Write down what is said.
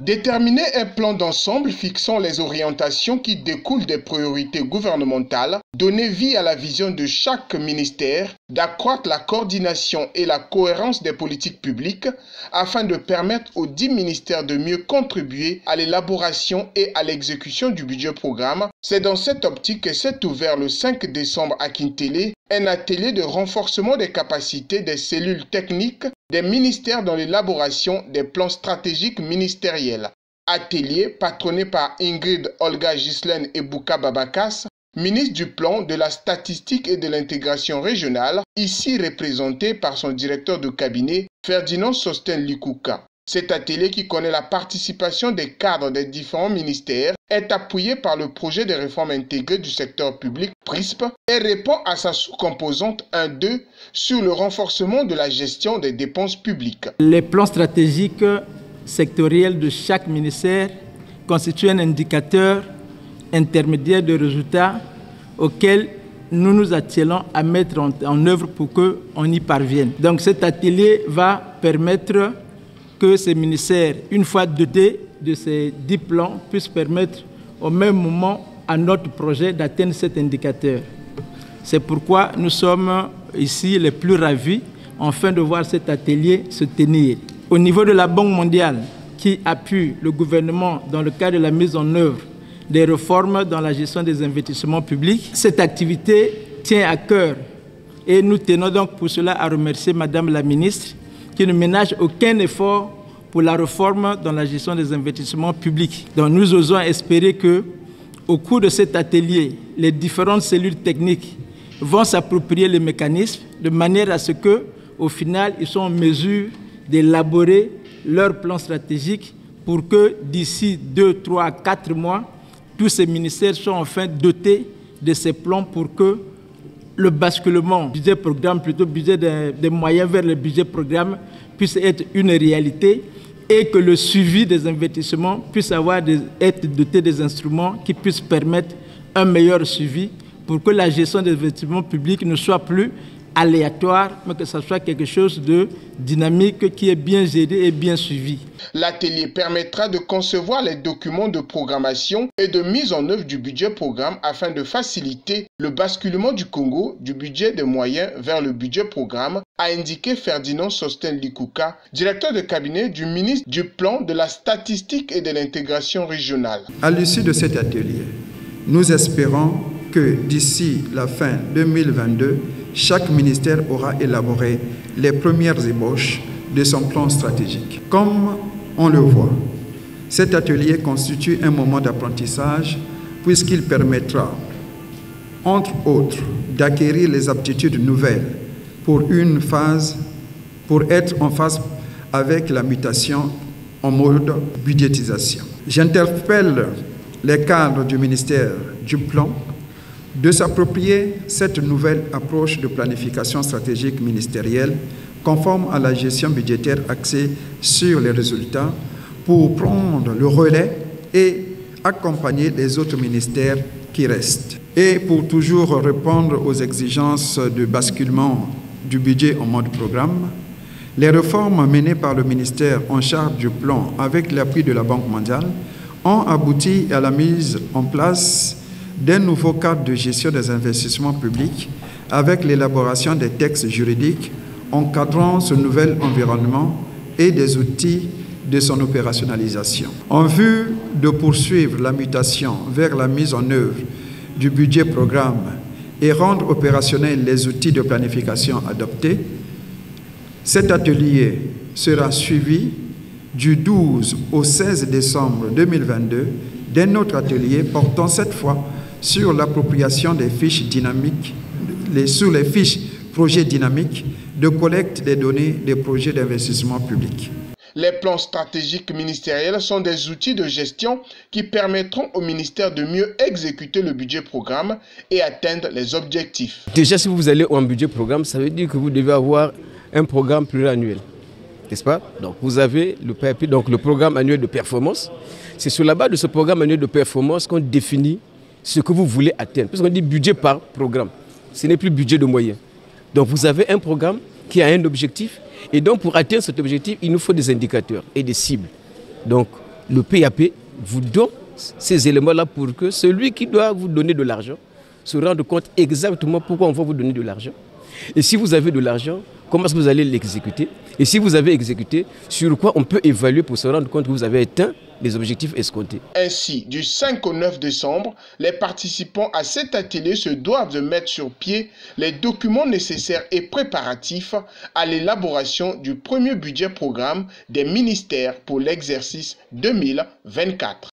Déterminer un plan d'ensemble fixant les orientations qui découlent des priorités gouvernementales, donner vie à la vision de chaque ministère, d'accroître la coordination et la cohérence des politiques publiques afin de permettre aux 10 ministères de mieux contribuer à l'élaboration et à l'exécution du budget programme. C'est dans cette optique que s'est ouvert le 5 décembre à Kintélé un atelier de renforcement des capacités des cellules techniques des ministères dans l'élaboration des plans stratégiques ministériels. Atelier patronné par Ingrid Olga Ghislaine Ebouka Babakas, ministre du Plan, de la Statistique et de l'Intégration régionale, ici représenté par son directeur de cabinet, Ferdinand Sosten Likuka. Cet atelier, qui connaît la participation des cadres des différents ministères, est appuyé par le projet de réforme intégrée du secteur public, PRISP, et répond à sa sous-composante 1.2 sur le renforcement de la gestion des dépenses publiques. Les plans stratégiques sectoriels de chaque ministère constituent un indicateur intermédiaire de résultats auquel nous nous attelons à mettre en œuvre pour qu'on y parvienne. Donc cet atelier va permettre que ces ministères, une fois dotés de ces 10 plans, puissent permettre au même moment à notre projet d'atteindre cet indicateur. C'est pourquoi nous sommes ici les plus ravis enfin de voir cet atelier se tenir. Au niveau de la Banque mondiale, qui appuie le gouvernement dans le cadre de la mise en œuvre des réformes dans la gestion des investissements publics, cette activité tient à cœur et nous tenons donc pour cela à remercier Madame la ministre qui ne ménage aucun effort pour la réforme dans la gestion des investissements publics. Donc nous osons espérer que, au cours de cet atelier, les différentes cellules techniques vont s'approprier les mécanismes de manière à ce que, au final, ils soient en mesure d'élaborer leur plan stratégique pour que d'ici 2, 3, 4 mois, tous ces ministères soient enfin dotés de ces plans pour que le basculement budget programme, plutôt budget des moyens vers le budget programme, puisse être une réalité et que le suivi des investissements puisse être doté des instruments qui puissent permettre un meilleur suivi pour que la gestion des investissements publics ne soit plus aléatoire, mais que ce soit quelque chose de dynamique qui est bien géré et bien suivi. L'atelier permettra de concevoir les documents de programmation et de mise en œuvre du budget programme afin de faciliter le basculement du Congo du budget de moyens vers le budget programme, a indiqué Ferdinand Sosten Likuka, directeur de cabinet du ministre du Plan, de la Statistique et de l'Intégration régionale. À l'issue de cet atelier, nous espérons que d'ici la fin 2022, chaque ministère aura élaboré les premières ébauches de son plan stratégique. Comme on le voit, cet atelier constitue un moment d'apprentissage puisqu'il permettra, entre autres, d'acquérir les aptitudes nouvelles pour être en phase avec la mutation en mode budgétisation. J'interpelle les cadres du ministère du Plan de s'approprier cette nouvelle approche de planification stratégique ministérielle conforme à la gestion budgétaire axée sur les résultats pour prendre le relais et accompagner les autres ministères qui restent. Et pour toujours répondre aux exigences de basculement du budget en mode programme, les réformes menées par le ministère en charge du plan avec l'appui de la Banque mondiale ont abouti à la mise en place d'un nouveau cadre de gestion des investissements publics avec l'élaboration des textes juridiques encadrant ce nouvel environnement et des outils de son opérationnalisation. En vue de poursuivre la mutation vers la mise en œuvre du budget programme et rendre opérationnels les outils de planification adoptés, cet atelier sera suivi du 12 au 16 décembre 2022 d'un autre atelier portant cette fois sur l'appropriation des fiches dynamiques, sur les fiches projets dynamiques de collecte des données des projets d'investissement public. Les plans stratégiques ministériels sont des outils de gestion qui permettront au ministère de mieux exécuter le budget programme et atteindre les objectifs. Déjà, si vous allez en budget programme, ça veut dire que vous devez avoir un programme pluriannuel, n'est-ce pas? Donc vous avez le PAP, donc le programme annuel de performance. C'est sur la base de ce programme annuel de performance qu'on définit ce que vous voulez atteindre. Puisqu'on dit budget par programme, ce n'est plus budget de moyens. Donc vous avez un programme qui a un objectif et donc pour atteindre cet objectif, il nous faut des indicateurs et des cibles. Donc le PAP vous donne ces éléments-là pour que celui qui doit vous donner de l'argent se rende compte exactement pourquoi on va vous donner de l'argent. Et si vous avez de l'argent, comment est-ce que vous allez l'exécuter? Et si vous avez exécuté, sur quoi on peut évaluer pour se rendre compte que vous avez atteint les objectifs escomptés. Ainsi, du 5 au 9 décembre, les participants à cet atelier se doivent de mettre sur pied les documents nécessaires et préparatifs à l'élaboration du premier budget programme des ministères pour l'exercice 2024.